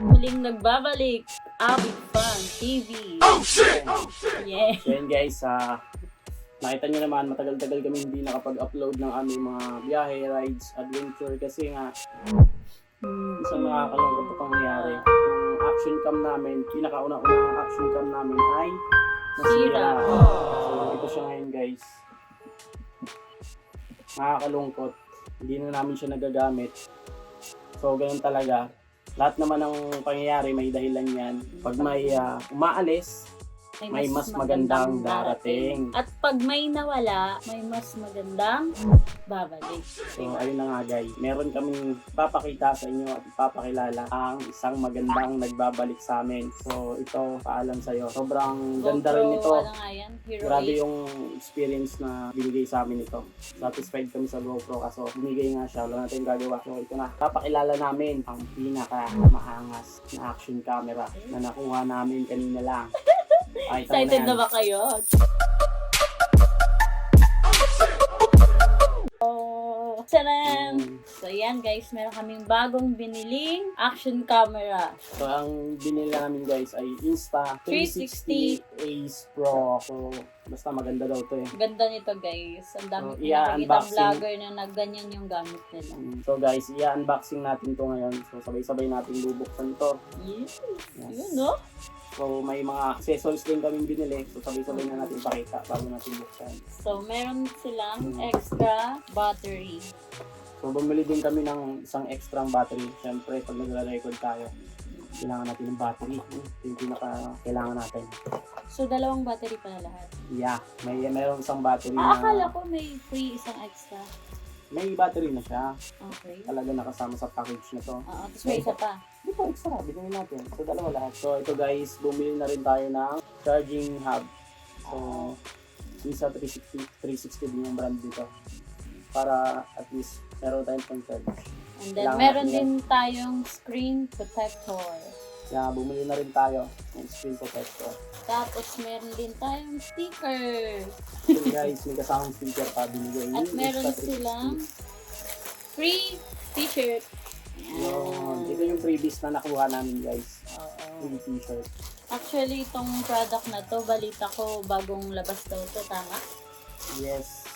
Muling nagbabalik, Abig Fan TV. Oh shit! Oh shit! Yeah. So yun guys, nakita nyo naman, matagal-tagal kami hindi nakapag-upload ng aming mga biyahe, rides, adventure kasi nga isang nakakalungkot na pangyayari. Yung action cam namin, pinakauna-unang action cam namin ay nasira. So ito siya ngayon guys. Nakakalungkot. Hindi na namin siya nagagamit. So ganun talaga. Lahat naman ng pangyayari may dahilan yan. Pag may umaalis, may mas magandang darating. At pag may nawala, may mas magandang babalik. So ayun na nga guys, meron kaming papakita sa inyo at ipapakilala ang isang magandang nagbabalik sa amin. So ito, paalam sa'yo. Sobrang ganda rin nito. Ano nga yan? Hero Grabe 8. yung experience na binigay sa amin ito. Satisfied kami sa GoPro kaso binigay nga siya. Wala natin gagawa. So ito na, papakilala namin ang pinaka maangas na action camera na nakuha namin kanina lang. Ay, Excited na ba kayo? Oh, tadam! So yan guys, meron kaming bagong biniling action camera. So ang binili namin guys ay Insta360 Ace Pro. So basta maganda daw to eh. Ganda nito guys. Ang dami So, ko nakikita i-unboxing. vlogger na nagganyan yung gamit nila. So guys, i-unboxing natin to ngayon. So sabay-sabay natin bubuksan to. Yes. Yes. Yun no? So may mga accessories din kaming binili. So sabay-sabay na natin pakita bago natin buksan. So meron silang extra battery. So bumili din kami ng isang extra battery. Siyempre pag nagre-record tayo, kailangan natin ng battery. Ito yung kailangan natin. So dalawang battery pala lahat. Yeah, mayroong isang battery na Akala ko may free isang extra. may battery na siya. Okay. Talaga nakasama sa package na to. Oo, tapos may isa pa. Di pa extra, bigyan natin. So dalawa lahat. So ito guys, bumili na rin tayo ng charging hub. So Insta360 din yung brand dito. Para at least meron tayong pang-charge. And then Kailangan meron natin din tayong screen protector. Kaya bumili na rin tayo ng screen protector. Tapos meron din tayong sticker. So guys, may kasamang sticker pa binigay. At yung meron Insta360. silang free t-shirt. Yun. Ito yung previous na nakuha namin guys. Oo. Free t-shirt. Actually, itong product na to, balita ko bagong labas daw to, tama? Yes.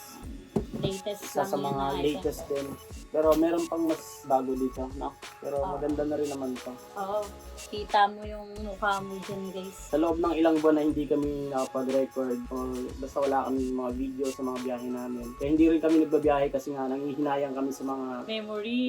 Latest Isa lang sa yun mga na latest item. din. Pero meron pang mas bago dito, no? Pero Oo. maganda na rin naman to. Oo. Kita mo yung mukha mo dyan, guys. Sa loob ng ilang buwan na hindi kami nakapag-record or basta wala kami mga video sa mga biyahe namin. Kaya hindi rin kami nagbabiyahe kasi nga nanghihinayang kami sa mga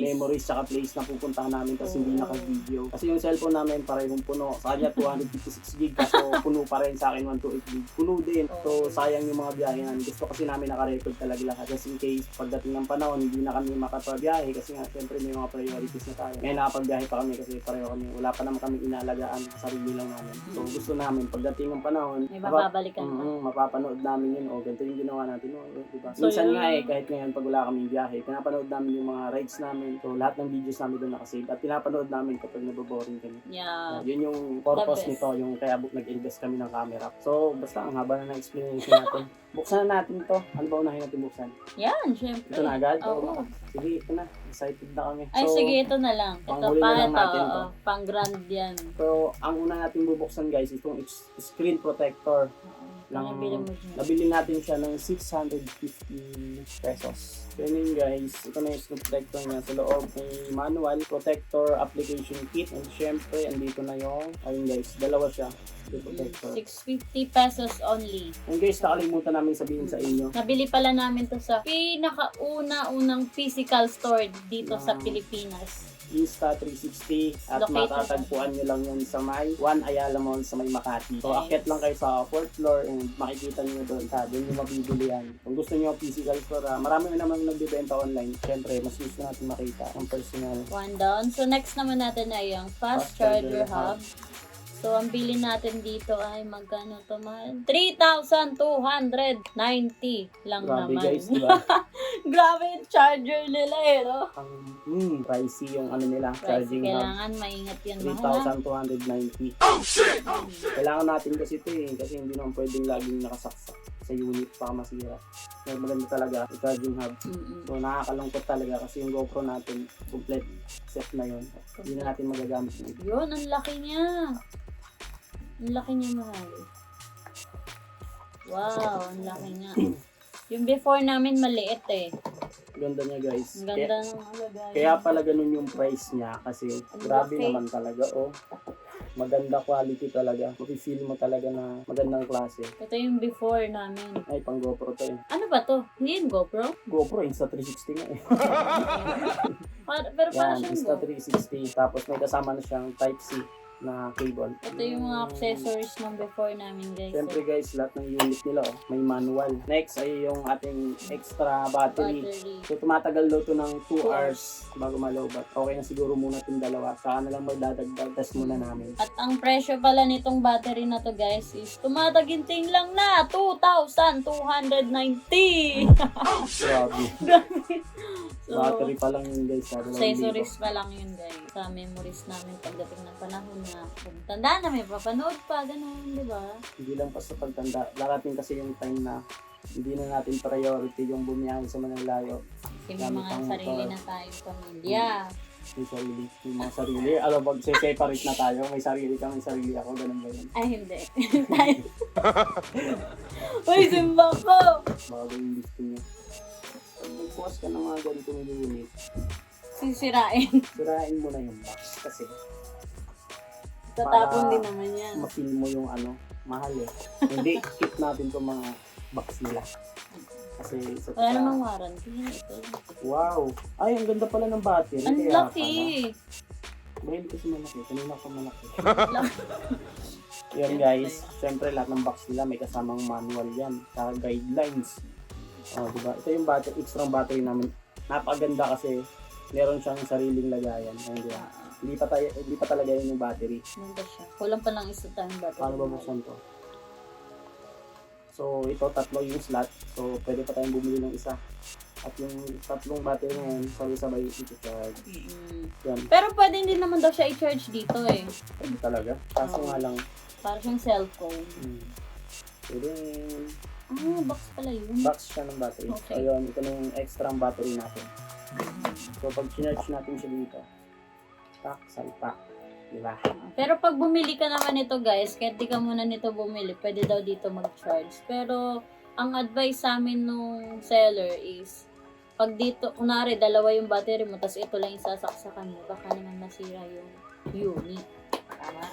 memories tsaka place na pupuntahan namin kasi hindi naka-video. Kasi yung cellphone namin parehong puno. Sa kanya 256 gig kaso puno pa rin sa akin 128 gig. Puno din. So sayang yung mga biyahe namin. Gusto kasi namin naka-record talaga lahat. Just in case pagdating ng panahon hindi na kami makapagbiyahe kasi nga syempre may mga priorities na tayo. Ngayon nakapagbiyahe pa kami kasi pareho kami. Wala pa naman kami inalagaan sa sarili lang namin. So gusto namin pagdating ng panahon May mababalikan pa. mapapanood namin yun. O ganito yung ginawa natin. O, diba? So, Minsan yun- nga kahit ngayon pag wala kaming biyahe, pinapanood namin yung mga rides namin. So lahat ng videos namin doon nakasave. At pinapanood namin kapag naboboring kami. Yeah. Yun yung purpose The best. nito, yung kaya nag-invest kami ng camera. So basta ang haba na ng explanation natin. Buksan na natin to. Ano ba unahin natin buksan? Yan, syempre. Ito na agad? Oo. Sige, ito na. Excited na kami. Ay, sige, ito na lang. Ito, panghuli na lang natin to. Pang grand yan. So, ang una natin bubuksan guys, itong screen protector. Nabili mo dyan. Nabili natin siya ng 650 pesos. So yun guys, ito na yung screen protector niya. Sa loob may manual, protector, application kit, and syempre, andito na yung, ayun guys, dalawa siya. Screen protector. 650 pesos only. And guys, nakalimutan namin sabihin sa inyo. Nabili pala namin to sa pinakauna-unang physical store dito sa Ah. Pilipinas. Insta360 at Located. matatagpuan nyo lang yun sa may One Ayala Mall sa may Makati. So, Yes. akyat lang kayo sa 4th floor and makikita nyo doon. Doon yung mabibili yan. Kung gusto nyo physical store, marami naman nagbibenta online. Siyempre, mas gusto natin makita ang personal. One down. So, next naman natin ay yung fast Fast charger charger hub. So, ang bilhin natin dito ay magkano to man? 3,290 lang Grabe naman. guys, di ba? Grabe yung charger nila eh, no? Ang pricey yung ano nila, Price, charging hub. kailangan maingat yan, mahal. 3,290. Kailangan natin kasi ito eh, kasi hindi naman pwedeng laging nakasaksak. sa unit, baka masira. Pero maganda talaga, yung charging hub. So nakakalungkot talaga kasi yung GoPro natin, complete set na yun. Hindi na natin magagamit yun. Yun, ang laki niya. Ang laki niya, mahal. Wow, ang laki niya. Yung before namin maliit eh. Ganda niya guys. Ang ganda ng lagay. Kaya pala ganun yung price niya kasi Ang grabe laki. naman talaga. Oh, maganda quality talaga. Mafe-feel mo talaga na magandang klase. Ito yung before namin. Ay, pang GoPro to eh. Ano ba to? Hindi yung GoPro? GoPro, Insta360 nga eh. Pero parang Yan, siyang GoPro. Insta360. Tapos may kasama na siyang Type-C na cable. Ito yung mga accessories ng before namin, guys. Siyempre guys, lahat ng unit nila oh, may manual. Next ay yung ating extra battery. So tumatagal daw to ng 2 hours bago malobat. Okay na siguro muna itong dalawa. Saka na lang magdadagdag. Test muna namin. At ang presyo pala nitong battery na to, guys, is tumataginting lang na 2,290. Grabe. So, Battery pa lang yun guys. accessories pa lang yun, guys. Sa memories namin pagdating ng panahon na tandaan na may papanood pa, ganun, di ba? Hindi lang pa sa pagtanda. Darating kasi yung time na hindi na natin priority yung bumiyahe sa Manalayo. Kasi may Gamit mga ang sarili motor. na tayong pamilya. Yung mga sarili. Alam, pag separate na tayo, may sarili ka, may sarili ako, ganun ba yun? Ay, hindi. Uy, simba ko! Bago yung gusto niya. Pag nagbukas ka ng mga ganitong unit, Sisirain. sirain mo na yung box kasi Tatapon Para- din naman yan. ma-feel mo yung mahal eh. Hindi, keep natin itong mga box nila. Kasi sa Wala namang warranty. Ito. wow! Ay, ang ganda pala ng battery. Ang kaya laki. pala. Mahilig kasi malaki. Kanina ko malaki. Laki. Yan guys, syempre lahat ng box nila may kasamang manual yan. Sa guidelines. O, diba? Ito yung battery, extra battery namin. Napaganda kasi meron siyang sariling lagayan. Ayun, diba? Hindi pa talaga yun yung battery. Ganda siya. Kulang pa lang isa tayong battery. Paano ba buksan to? So, ito, tatlo yung slot. So, pwede pa tayong bumili ng isa. At yung tatlong battery na yun, sabay-sabay i-charge. Yan. Pero pwede din naman daw siya i-charge dito eh. Pwede talaga. Kaso nga lang, Para siyang cellphone. pwede Box pala yun. box siya ng battery. Okay. So, yun, ito na yung extra battery natin. So, pag charge natin siya dito, tak, salpak. Diba? Pero pag bumili ka naman nito, guys, kahit di ka muna nito bumili, pwede daw dito mag-charge. Pero ang advice sa amin nung seller is, pag dito, kunwari, dalawa yung battery mo, tas ito lang yung sasaksakan mo, baka naman masira yung unit. Tama?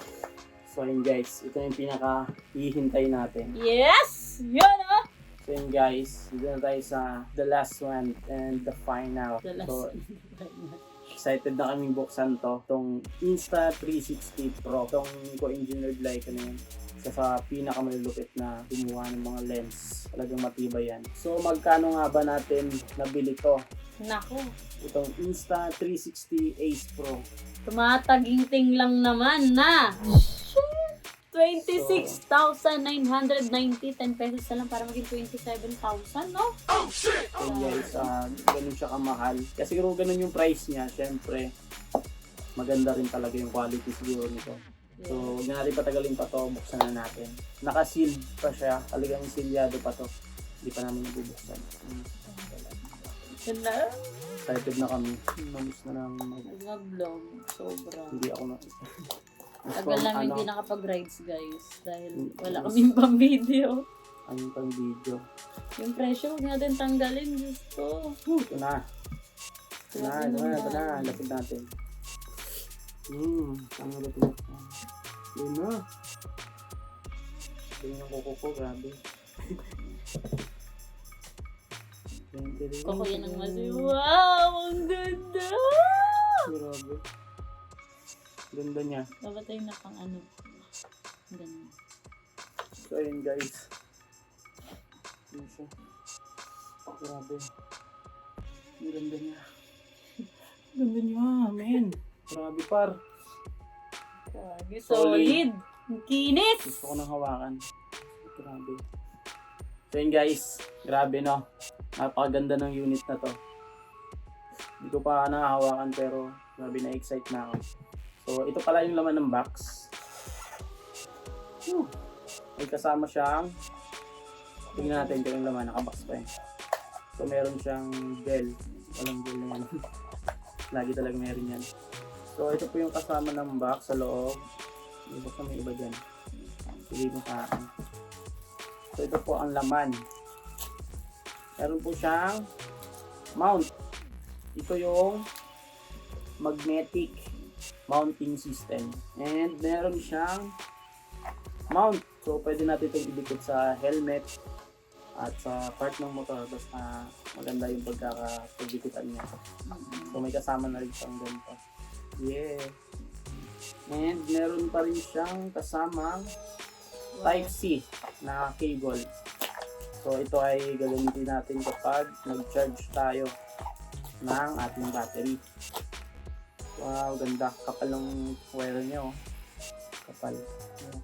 So, yun guys, ito yung pinaka-hihintay natin. Yes! Yun ah! So yun guys, dito na tayo sa the last one and the final. The last So, one. excited na kaming buksan to. Itong Insta360 Pro. Itong co-engineered Leica na yun. Isa sa pinakamalulupit na gumawa ng mga lens. Talagang matibay yan. So magkano nga ba natin nabili to? Nako. Itong Insta360 Ace Pro. Tumataginting lang naman na 26,990. 10 pesos na lang para maging 27,000, no? So guys, ganun siya kamahal. Kasi siguro ganun yung price niya. Syempre, maganda rin talaga yung quality siguro nito. So, huwag na natin patagalin pa to. Buksan na natin. Naka-sealed pa siya. Talagang sealyado pa to. Hindi pa namin nabubuksan. Yun na. Excited na kami. Namiss na lang. Nag-vlog. Sobra. Hindi ako na. Tagal namin hindi nakapag-rides, guys. Dahil wala Mas- kaming pang-video. Ano pang video? Yung presyo, huwag natin tanggalin. Gusto. Ito na. Ito na. Lapit natin. Ano ba ito? Yun na. Ito yung kuko ko. Grabe. Koko yan ang mas. Wow! Ang ganda! Grabe. Ganda niya. Babatay na pang ano. Ganun. So ayun guys. Yun siya. Grabe. Ang ganda niya. Ganda niya, men. Grabe par. Grabe, Solid. solid. Ang kinis! Gusto ko nang hawakan. Grabe. So yun guys. Grabe no. Napakaganda ng unit na to. Hindi ko pa nakahawakan pero grabe na-excite na ako. So ito pala yung laman ng box. May kasama siyang Tingnan natin kung yung laman, nakabox pa yun. So meron siyang gel. Walang gel na yan. Lagi talaga meron yan. So ito po yung kasama ng box sa loob. Ibig may iba dyan. Sige mo sa akin. So ito po ang laman. Meron po siyang mount. Ito yung magnetic mounting system. And meron siyang mount. So pwede natin itong idikit sa helmet at sa part ng motor. Basta maganda yung pagkakapagdikitan niya. So may kasama na rin siyang ganito. Yeah. And meron pa rin siyang kasamang Type-C na cable. So ito ay gagamitin natin kapag nag-charge tayo ng ating battery. Wow, ganda. Kapal ng wire niya, oh. Kapal. Yeah.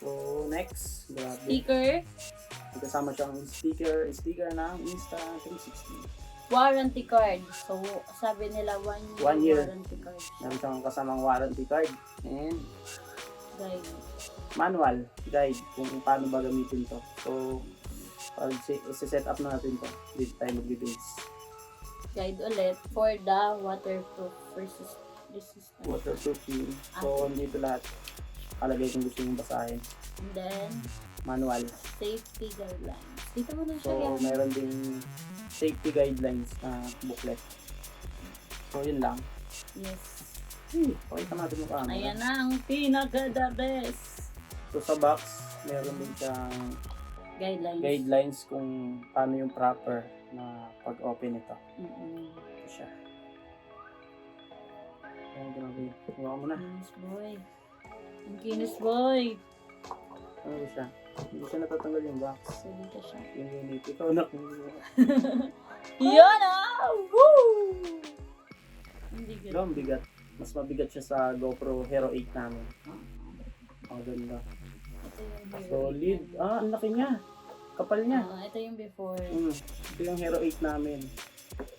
So next, grabe. Sticker. May kasama siyang sticker ng Insta360. Warranty card. So, sabi nila 1 year, 1 year. warranty card. Meron siyang kasamang warranty card. And Guide. manual guide kung paano ba gamitin to. So, pag set up na natin to, dito tayo mag-base. Guide ulit for the waterproof resistant. Waterproofing. So, dito lahat. Kalagay kung gusto nyo basahin. And then, Manual. safety guidelines. Dito mo na siya So, yan. meron ding safety guidelines na booklet. So, yun lang. Yes. Pakita natin yung camera. Ayan na ang pinaka-the best. So, sa box, meron din siyang Guidelines. guidelines kung paano yung proper na pag-open ito. Ito siya. Ayan, grabe. Huwag mo na. Kinis boy. Ang kinis boy. Ano ba siya? Hindi siya natatanggal yung box. So, dito siya. Yung unit. Ikaw na. Yan ah! Woo! Hindi Ito good. ang bigat. Mas mabigat siya sa GoPro Hero 8 namin. Ang ganda. Ito yung hero. Solid. Ah, ang laki niya. Kapal niya. Ito yung before. Ito yung Hero 8 namin.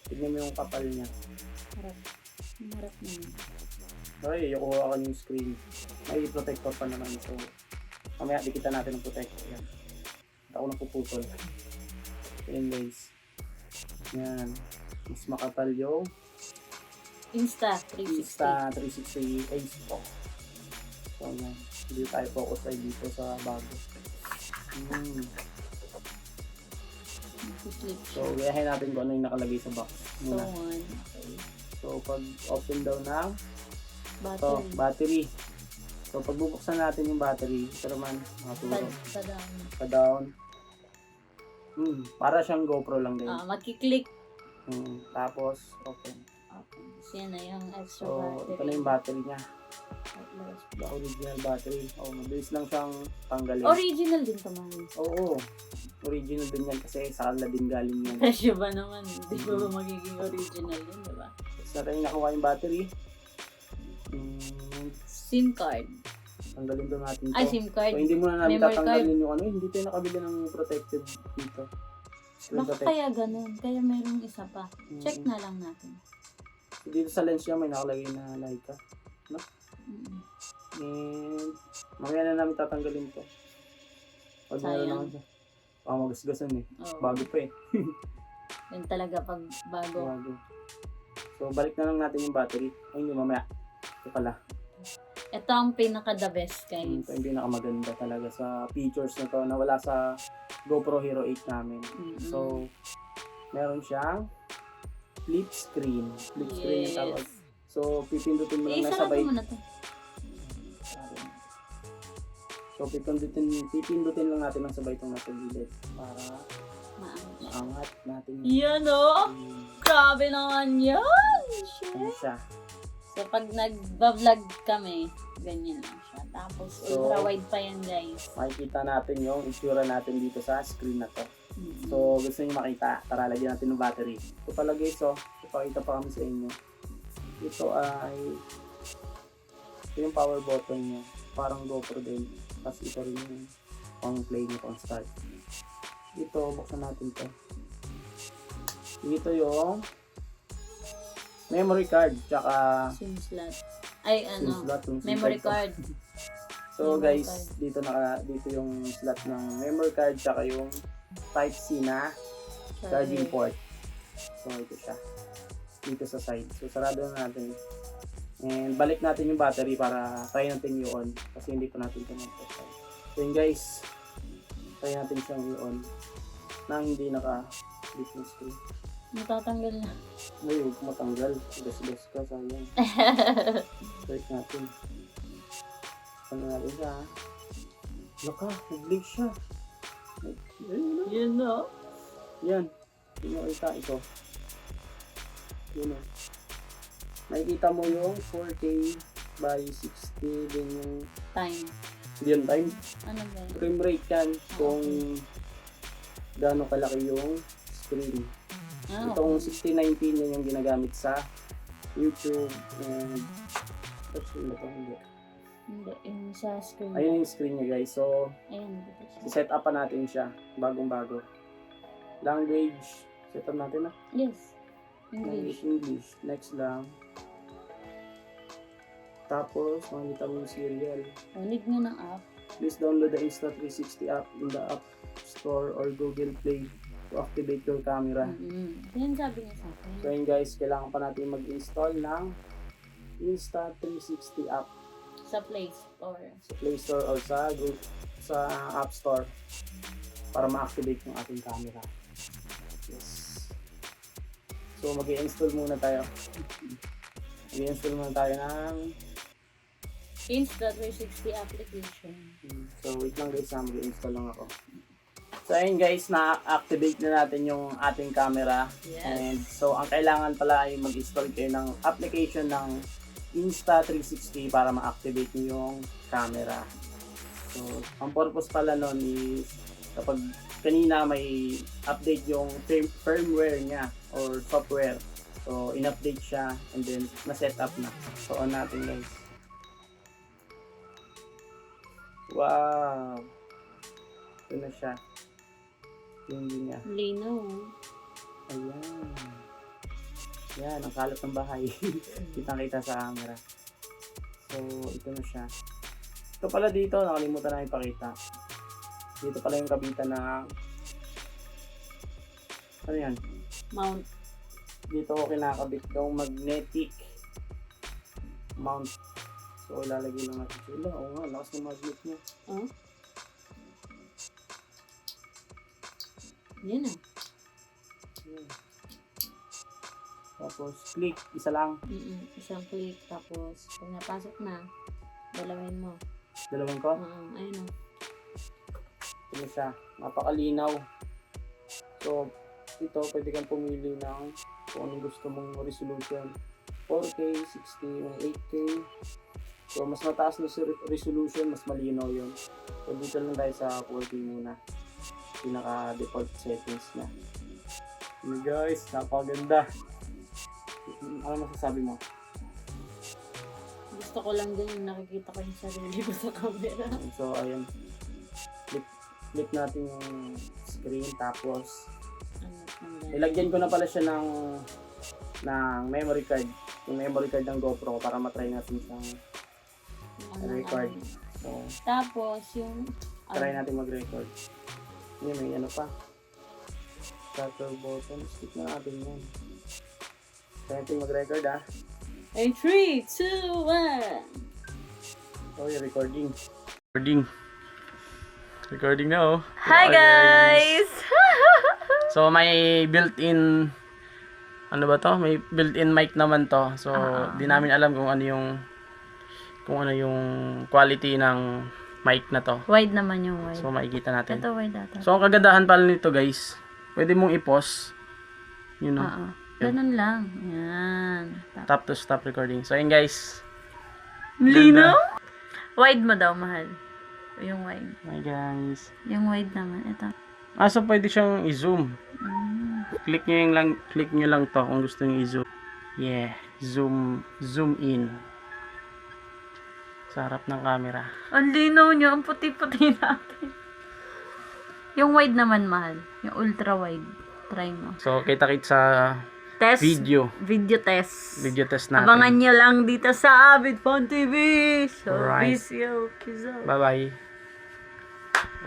Tignan mo yung kapal niya. Harap. Harap naman. Ay, yung kuha ko yung screen. May protector pa naman. So, mamaya dikitan natin ng protector. Yan. Ako napuputol. Ayan guys. Yan. Mas makapal yung Insta360. Insta360 Ace po. So, yan. Hindi tayo focus tayo dito sa bago. Flip So, gayahin natin kung ano yung nakalagay sa box. So, Muna. one. Okay. So, pag open daw ng Battery. battery. So, pag bubuksan natin yung battery, ito naman, makaturo. Padang. Pa-down. Para siyang GoPro lang din. Magkiklik. Tapos, open. Okay. So, yan na yung extra So, battery. ito na yung battery niya. Atlas. The original battery. Mabilis lang siyang tanggalin. Original din to man. Oo. Original din yan kasi sa kanila din galing yan. Presyo ba naman? Hindi ba magiging original yun, diba? Sa rin nakuha yung battery. SIM card. Tanggalin doon natin to. Ay, SIM card. So, hindi muna namin Memory tatanggalin yung ano. Hindi tayo nakabili ng protected dito. Screen Baka protect. kaya ganun. Kaya mayroong isa pa. Check na lang natin. Dito sa lens niya may nakalagay na Leica. Mm. And mamaya na namin tatanggalin to. Pag meron Sayang. naman siya. Magasgasan eh. Oo. Bago pa eh. Yun talaga pag bago. Bago. So balik na lang natin yung battery. Ay hindi, mamaya. Ito pala. Ito ang pinaka-the best, guys. Ito yung pinakamaganda talaga sa features na to na wala sa GoPro Hero 8 namin. So meron siyang flip screen. Flip screen yung tawag. So pipindutin mo lang na Sarado sabay. mo na to. So pipindutin lang natin ng sabay itong nasa gilid para maangat natin Yan o! Grabe naman yan! ano Shit! siya. So pag nag-vlog kami, ganyan lang siya. Tapos So, ultra wide pa yan, guys. Makikita natin yung itsura natin dito sa screen na to. Mm-hmm. So gusto niyo makita, tara lagyan natin ng battery. Ito pala guys, ipakita pa kami sa inyo. Ito yung power button niya. Parang GoPro din. Tapos ito rin yung pang play niya, pang start. Ito, buksan natin to. Ito yung memory card, tsaka SIM slot. Ay, SIM slot, yung SIM memory card. card. So So Memory guys, dito yung slot ng memory card tsaka yung Type-C na charging port. So ito siya. Dito sa side. So sarado na natin. And balik natin yung battery para try natin i-on kasi hindi pa natin ito mag-test. So yun guys, try natin siyang i-on nang hindi naka-flip yung screen. Matatanggal na. Ay, huwag matanggal. Gas-gas ka, sayang. Try natin. Ano natin siya, ha? Laka, nag-blink siya. Yun no? Yan. Pinakita ito. Yun o. Makikita mo yung 4K by 60 din yung Time. yun time. Ano ba yun? Frame rate yan kung gaano kalaki yung screen. Itong 6019 yun yung ginagamit sa YouTube and touchscreen ba ito? Hindi. Hindi, yung sa screen. Ayun yung screen niya guys. So, Ayan, dito siya. set up pa natin siya. Bagong-bago. Language. Set up natin na. Yes. English. English. Next lang. Tapos, makikita mo yung serial. O, need nyo ng app. Please download the Insta360 app in the App Store or Google Play to activate your camera. Yan sabi niya sa akin. So yun guys, kailangan pa natin mag-install ng Insta360 app Sa Play Store. sa Play Store or sa App Store para ma-activate yung ating camera. Yes. So mag-i-install muna tayo. Mag-i-install muna tayo ng Insta360 application. So wait lang guys, mag-i-install lang ako. So ayun guys, na-activate na natin yung ating camera. Yes. And so ang kailangan pala ay mag-install kayo ng application ng Insta360 para ma-activate nyo yung camera. So ang purpose pala nun is kapag kanina may update yung firmware niya or software. So in-update siya and then na-set up na. So on natin guys. Wow! Ito na siya. Yung niya. Lino. Ayan. Yan, ang kalat ng bahay. Kitang-kita sa camera. So, ito na siya. Ito pala dito, nakalimutan na ipakita. Dito pala yung kabitan ng ano yan? Mount. Dito ko kinakabit yung magnetic mount. So, ilalagay lang natin sila. Oo nga, lakas ng magnet niya. Oh? Yan ah. Ayan. Tapos, click. Isa lang. Isang click. Tapos, pag napasok na, dalawin mo. Dalawang ko. Ayun o. Ito siya. Napakalinaw. So, ito, pwede kang pumili ng kung anong gusto mong resolution. 4K, 60, 8K. So, mas mataas na resolution, mas malinaw yun. So, dito lang tayo sa 4K muna. Pinaka-default settings na. Yun guys, napakaganda. Ano masasabi mo? Gusto ko lang din yung nakikita ko yung sarili ko sa camera. So, ayun. Flip natin yung screen. Tapos, ilagyan ko na pala siya ng memory card. Yung memory card ng GoPro para matry natin siyang record. So, tapos, yung try natin mag-record. Yun, may ano pa. Shutter button. Stick na natin yan. Try natin mag-record ha. And 3, 2, 1. Oh, yung recording. Recording na oh. Hi guys! So may built-in ano ba to? May built-in mic naman to. So di namin alam kung ano yung quality ng mic na to. Wide naman yung wide. So makikita natin. Ito wide ata. So ang kagandahan pala nito guys, pwede mong i-pause. You know. Ganun lang. Yan. Tap to stop recording. So yun guys. Lino? Wide mo daw, mahal. Yung wide. Hi guys. Yung wide naman. Ito. So pwede siyang i-zoom. Click nyo lang to kung gusto nyo i-zoom. Yeah, zoom in. Sa harap ng camera. Ang linaw niya, ang puti-puti natin. Yung wide naman, mahal. Yung ultra wide. Try mo. So kita-kit sa Test. video Test. test natin. Abangan nyo lang dito sa Avid Fun TV. So, Alright. peace out. Bye-bye.